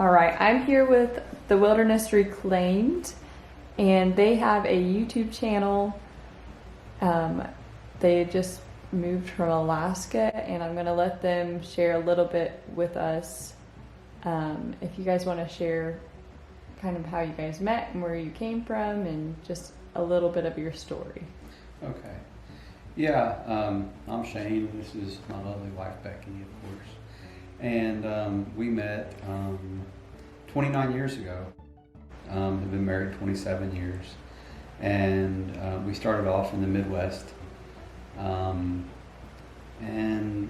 All right, I'm here with the Wilderness Reclaimed, and they have a YouTube channel. They just moved from Alaska, and I'm going to let them share a little bit with us. If you guys want to share kind of how you guys met and where you came from, and just a little bit of your story. Okay. Yeah, I'm Shane. This is my lovely wife, Becky, of course. And we met 29 years ago. Have been married 27 years. And we started off in the Midwest. And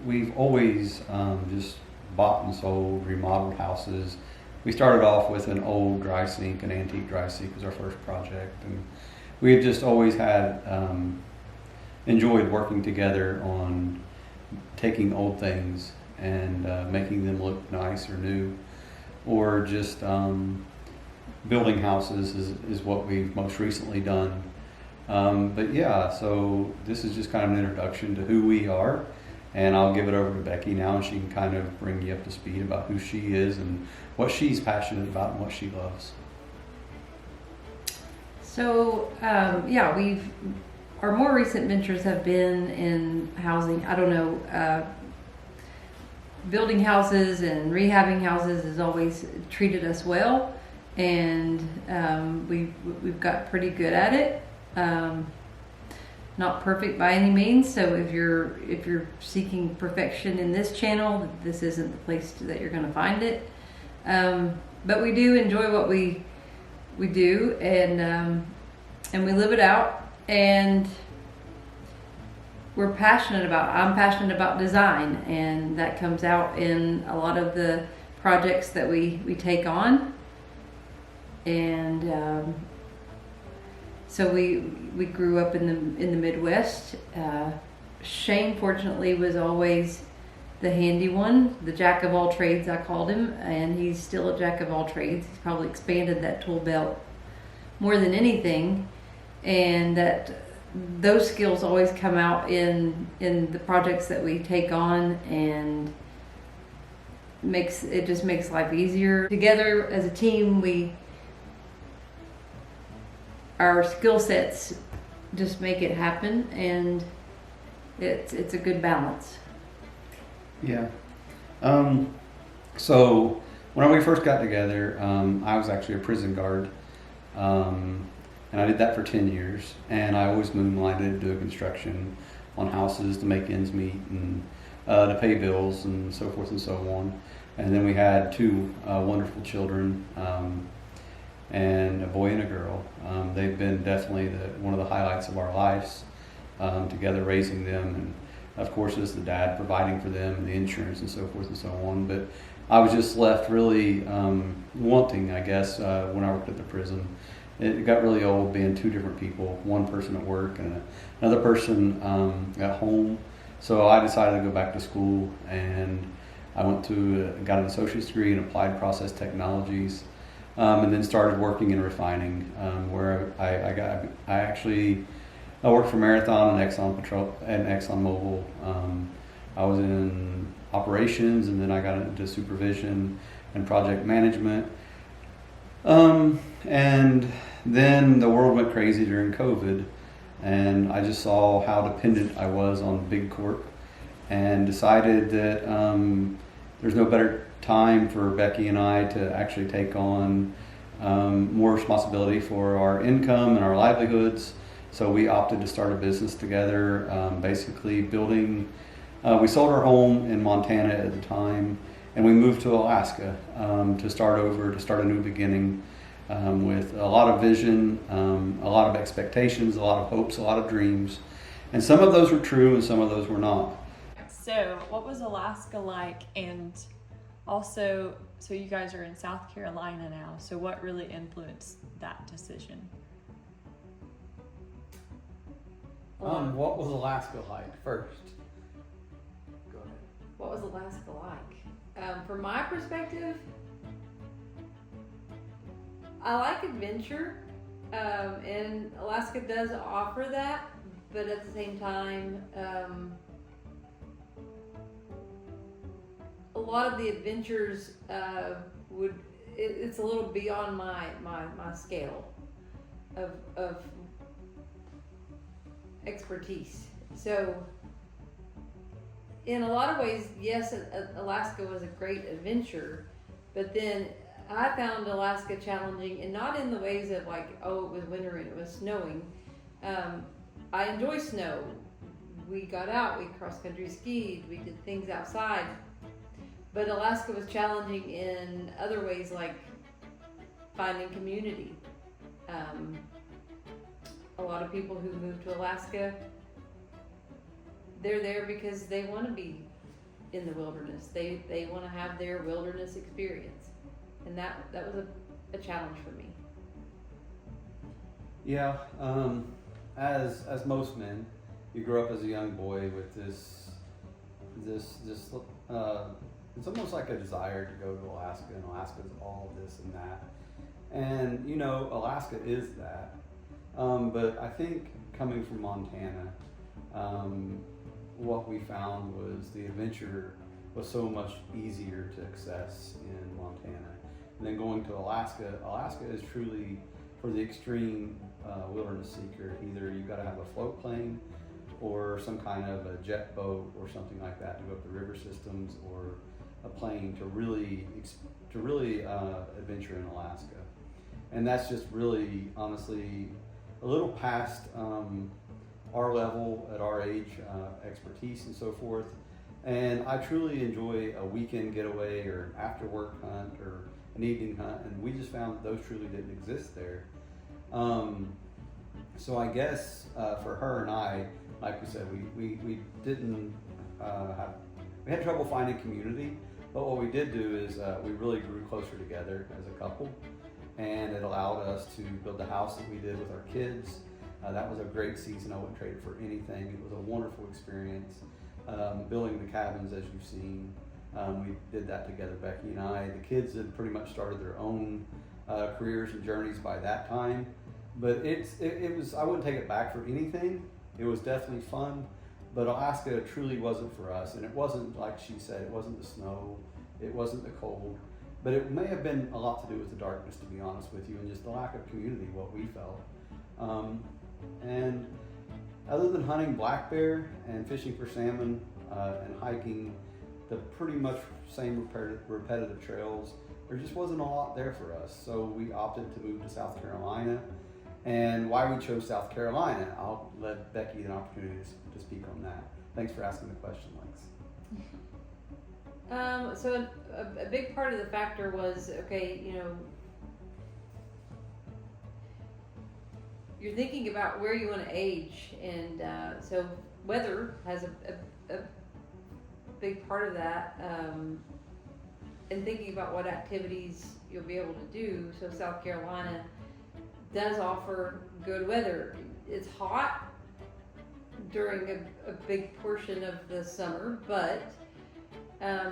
we've always just bought and sold, remodeled houses. We started off with an old dry sink, an antique dry sink was our first project. And we have just always had enjoyed working together on taking old things and making them look nice or new, or just building houses is what we've most recently done. But yeah, so this is just kind of an introduction to who we are, and I'll give it over to Becky now, and she can kind of bring you up to speed about who she is and what she's passionate about and what she loves. So our more recent ventures have been in housing. I don't know, building houses and rehabbing houses has always treated us well, and we've got pretty good at it. Not perfect by any means. So if you're seeking perfection in this channel, this isn't the place that you're going to find it. But we do enjoy what we do, and we live it out, and I'm passionate about design, and that comes out in a lot of the projects that we take on. And so we grew up in the Midwest. Shane fortunately was always the handy one, the jack of all trades, I called him, and he's still a jack of all trades. He's probably expanded that tool belt more than anything, and that those skills always come out in the projects that we take on, and it just makes life easier. Together as a team, our skill sets just make it happen, and it's a good balance. Yeah. So when we first got together, I was actually a prison guard. And I did that for 10 years, and I always moonlighted doing construction on houses to make ends meet and to pay bills and so forth and so on. And then we had two wonderful children, and a boy and a girl. They've been definitely one of the highlights of our lives, together raising them, and of course as the dad providing for them and the insurance and so forth and so on. But I was just left really wanting, I guess, when I worked at the prison. It got really old being two different people, one person at work and another person at home. So I decided to go back to school, and I got an associate's degree in applied process technologies, and then started working in refining, where I worked for Marathon and ExxonMobil. I was in operations, and then I got into supervision and project management. And then the world went crazy during COVID, and I just saw how dependent I was on big corp, and decided that there's no better time for Becky and I to actually take on more responsibility for our income and our livelihoods. So we opted to start a business together, basically building. We sold our home in Montana at the time, and we moved to Alaska to start a new beginning, with a lot of vision, a lot of expectations, a lot of hopes, a lot of dreams. And some of those were true and some of those were not. So what was Alaska like? And also, so you guys are in South Carolina now, so what really influenced that decision? What was Alaska like first? Go ahead. What was Alaska like? From my perspective, I like adventure, and Alaska does offer that, but at the same time, a lot of the adventures it's a little beyond my scale of expertise. So in a lot of ways, yes, Alaska was a great adventure, but then I found Alaska challenging, and not in the ways of like, oh, it was winter and it was snowing. I enjoy snow. We got out, we cross-country skied, we did things outside. But Alaska was challenging in other ways, like finding community. A lot of people who move to Alaska, they're there because they want to be in the wilderness. They want to have their wilderness experience. And that was a challenge for me. Yeah, as most men, you grow up as a young boy with this it's almost like a desire to go to Alaska, and Alaska's all this and that. And you know, Alaska is that. But I think coming from Montana, what we found was the adventure was so much easier to access in Montana. And then going to Alaska, Alaska is truly for the extreme wilderness seeker. Either you've got to have a float plane or some kind of a jet boat or something like that to go up the river systems, or a plane to really adventure in Alaska. And that's just really, honestly, a little past our level at our age, expertise and so forth. And I truly enjoy a weekend getaway or an after work hunt or an evening hunt, and we just found that those truly didn't exist there. So I guess for her and I, like we said, we didn't we had trouble finding community, but what we did do is we really grew closer together as a couple, and it allowed us to build the house that we did with our kids. That was a great season. I wouldn't trade it for anything. It was a wonderful experience. Building the cabins, as you've seen, we did that together, Becky and I. The kids had pretty much started their own careers and journeys by that time, but it was, I wouldn't take it back for anything. It was definitely fun, but Alaska truly wasn't for us. And it wasn't, like she said, it wasn't the snow, it wasn't the cold, but it may have been a lot to do with the darkness, to be honest with you, and just the lack of community, what we felt. And other than hunting black bear and fishing for salmon and hiking the pretty much same repetitive trails, there just wasn't a lot there for us. So we opted to move to South Carolina. And why we chose South Carolina, I'll let Becky an opportunity to speak on that. Thanks for asking the question, Lex. So a big part of the factor was, okay, you know, you're thinking about where you want to age, and so weather has a big part of that, and thinking about what activities you'll be able to do. So South Carolina does offer good weather. It's hot during a big portion of the summer, but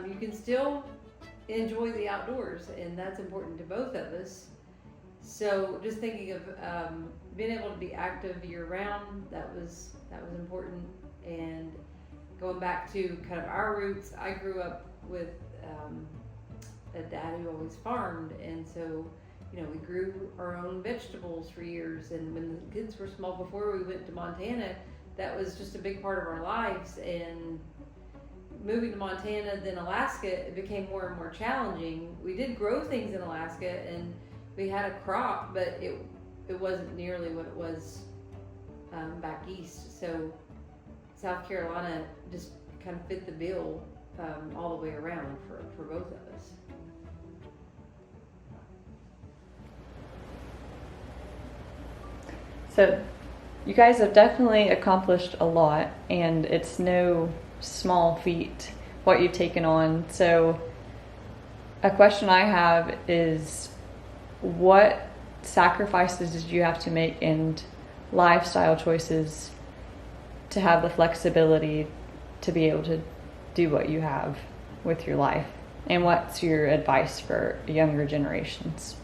you can still enjoy the outdoors, and that's important to both of us. So just thinking of being able to be active year round, that was important. And going back to kind of our roots, I grew up with a dad who always farmed, and so, you know, we grew our own vegetables for years. And when the kids were small, before we went to Montana, that was just a big part of our lives. And moving to Montana, then Alaska, it became more and more challenging. We did grow things in Alaska, and we had a crop, but it wasn't nearly what it was back east. So South Carolina just kind of fit the bill all the way around for both of us. So you guys have definitely accomplished a lot, and it's no small feat what you've taken on. So a question I have is, what sacrifices did you have to make and lifestyle choices to have the flexibility to be able to do what you have with your life? And what's your advice for younger generations?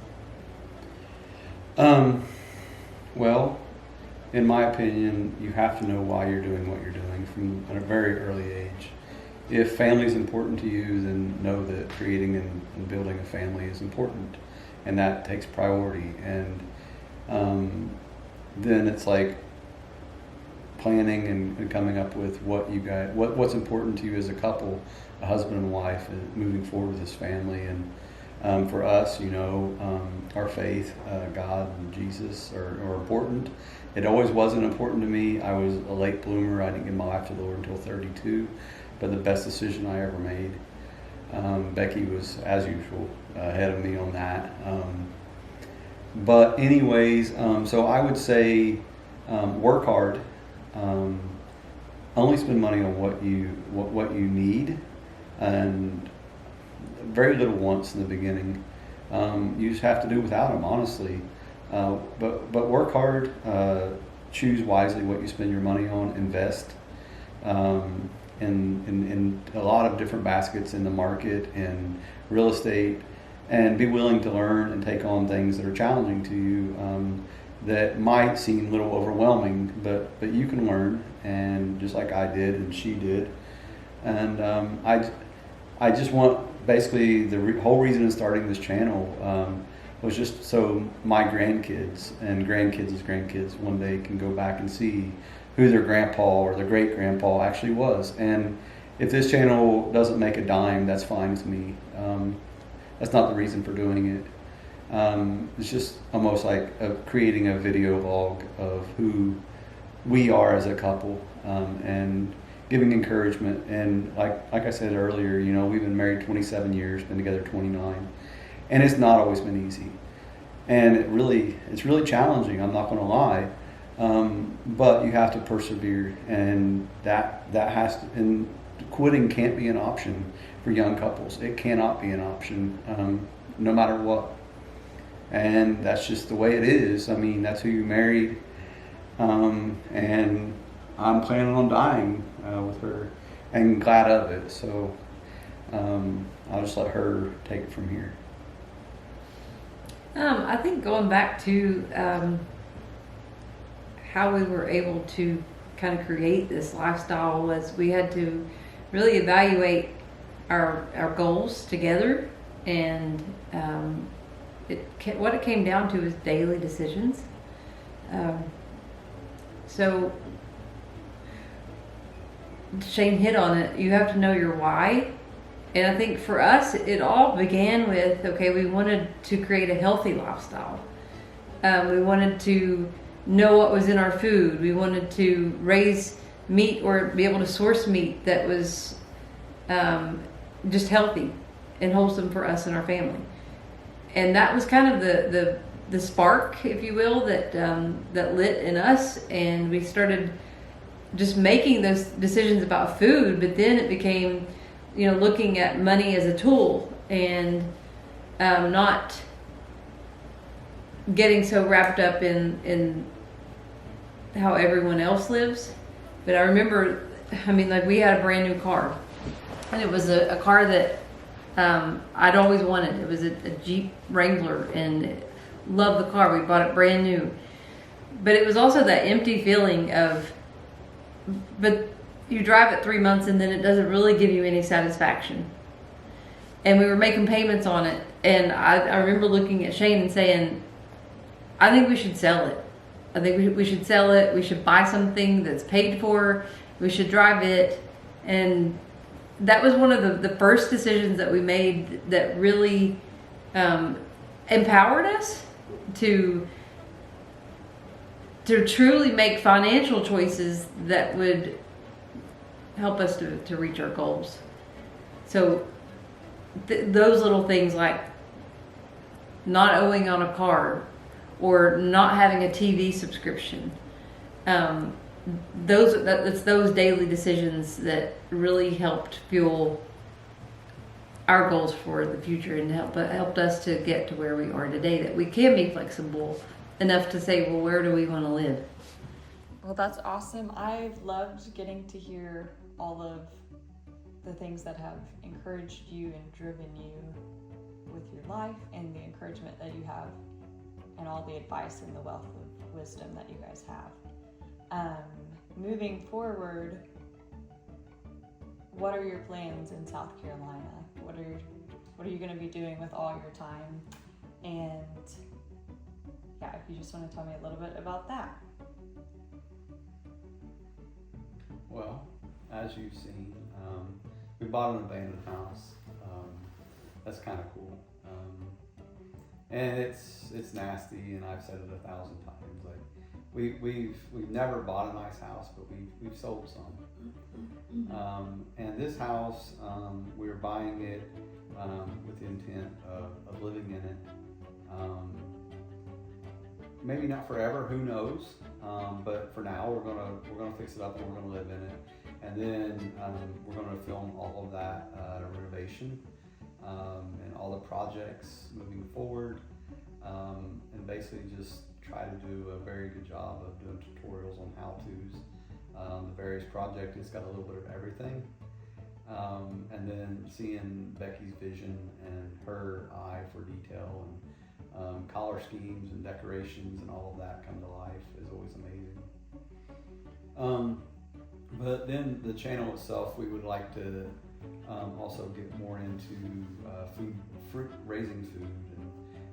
Well, in my opinion, you have to know why you're doing what you're doing from at a very early age. If family is important to you, then know that creating and building a family is important. and that takes priority. And then it's like planning and coming up with what you guys, what's important to you as a couple, a husband and wife, and moving forward with this family. And for us, our faith, God and Jesus are important. It always wasn't important to me. I was a late bloomer. I didn't give my life to the Lord until 32, but the best decision I ever made. Becky was, as usual, ahead of me on that. But anyways, so I would say work hard. Only spend money on what you need, and very little wants in the beginning. You just have to do without them, honestly. But work hard. Choose wisely what you spend your money on. Invest in a lot of different baskets in the market and real estate, and be willing to learn and take on things that are challenging to you. That might seem a little overwhelming, but you can learn, and just like I did and she did. And I just want, basically the whole reason of starting this channel was just so my grandkids and grandkids one day can go back and see who their grandpa or their great grandpa actually was. And if this channel doesn't make a dime, that's fine with me. That's not the reason for doing it. It's just almost like creating a video log of who we are as a couple, and giving encouragement. And like I said earlier, we've been married 27 years, been together 29, and it's not always been easy. And it's really challenging, I'm not going to lie. But you have to persevere, and that has to, and quitting can't be an option for young couples. It cannot be an option, no matter what. And that's just the way it is. I mean, that's who you married. And I'm planning on dying with her, and glad of it. So I'll just let her take it from here. I think going back to how we were able to kind of create this lifestyle was we had to really evaluate our goals together, and what it came down to is daily decisions. So Shane hit on it. You have to know your why. And I think for us, it all began with, okay, we wanted to create a healthy lifestyle. We wanted to know what was in our food. We wanted to raise meat or be able to source meat that was just healthy and wholesome for us and our family. And that was kind of the spark, if you will, that lit in us. And we started just making those decisions about food, but then it became, looking at money as a tool, and not getting so wrapped up in how everyone else lives. But I remember, we had a brand new car, and it was a car that I'd always wanted. It was a Jeep Wrangler, and loved the car. We bought it brand new. But it was also that empty feeling of, but you drive it 3 months and then it doesn't really give you any satisfaction. And we were making payments on it, and I remember looking at Shane and saying, I think we should sell it. I think we should sell it. We should buy something that's paid for. We should drive it. And that was one of the first decisions that we made that really empowered us to truly make financial choices that would help us to reach our goals. So those little things, like not owing on a car or not having a TV subscription, it's those daily decisions that really helped fuel our goals for the future, and helped us to get to where we are today, that we can be flexible enough to say, well, where do we want to live? Well, that's awesome. I've loved getting to hear all of the things that have encouraged you and driven you with your life, and the encouragement that you have, and all the advice and the wealth of wisdom that you guys have. Moving forward, what are your plans in South Carolina? What are you going to be doing with all your time And yeah, if you just want to tell me a little bit about that. Well, as you've seen, we bought an abandoned house. That's kind of cool. And it's nasty, and I've said it 1,000 times. Like we've never bought a nice house, but we've sold some. And this house, we were buying it with the intent of living in it. Maybe not forever, who knows? But for now, we're gonna fix it up and we're gonna live in it. And then we're gonna film all of that renovation and all the projects moving forward, and basically just try to do a very good job of doing tutorials on how-tos. The various projects, it's got a little bit of everything. And then seeing Becky's vision and her eye for detail and color schemes and decorations and all of that come to life is always amazing. But then the channel itself, we would like to also get more into raising food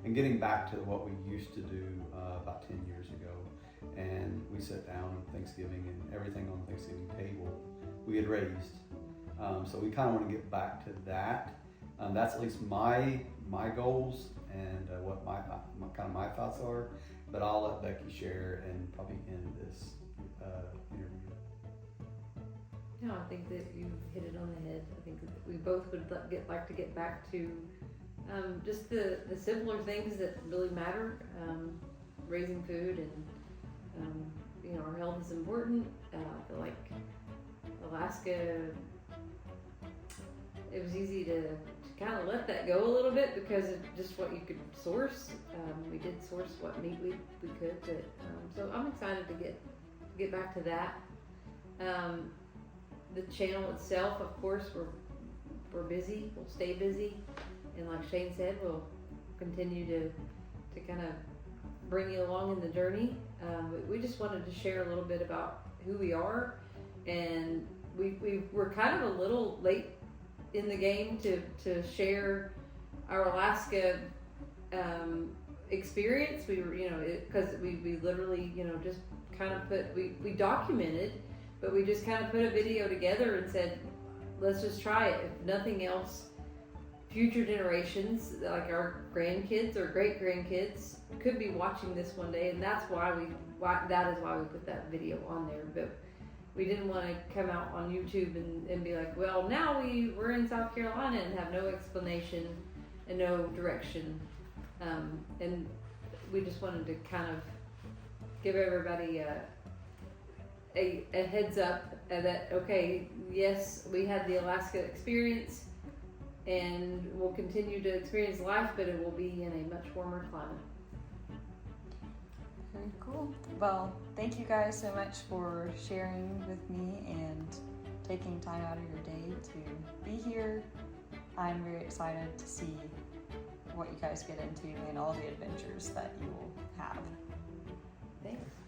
and getting back to what we used to do about 10 years ago. And we sat down on Thanksgiving, and everything on the Thanksgiving table we had raised. So we kind of want to get back to that. That's at least my goals and what my thoughts are. But I'll let Becky share and probably end this interview. No, I think that you hit it on the head. I think that we both would like to get back to just the simpler things that really matter. Raising food and our health is important. I feel like Alaska, it was easy to kind of let that go a little bit because of just what you could source. We did source what meat we could, but so I'm excited to get back to that. The channel itself, of course, we're busy. We'll stay busy, and like Shane said, we'll continue to kind of bring you along in the journey. We just wanted to share a little bit about who we are, and we're kind of a little late in the game to share our Alaska experience. We were, because we literally, just kind of we documented, but we just kind of put a video together and said, let's just try it. If nothing else, future generations, like our grandkids or great grandkids, could be watching this one day, and that's why we put that video on there. But we didn't want to come out on YouTube and be like, well, now we're in South Carolina and have no explanation and no direction. And we just wanted to kind of give everybody a heads up that, okay, yes, we had the Alaska experience and we'll continue to experience life, but it will be in a much warmer climate. Very cool. Well, thank you guys so much for sharing with me and taking time out of your day to be here. I'm very excited to see what you guys get into and all the adventures that you will have. Thanks.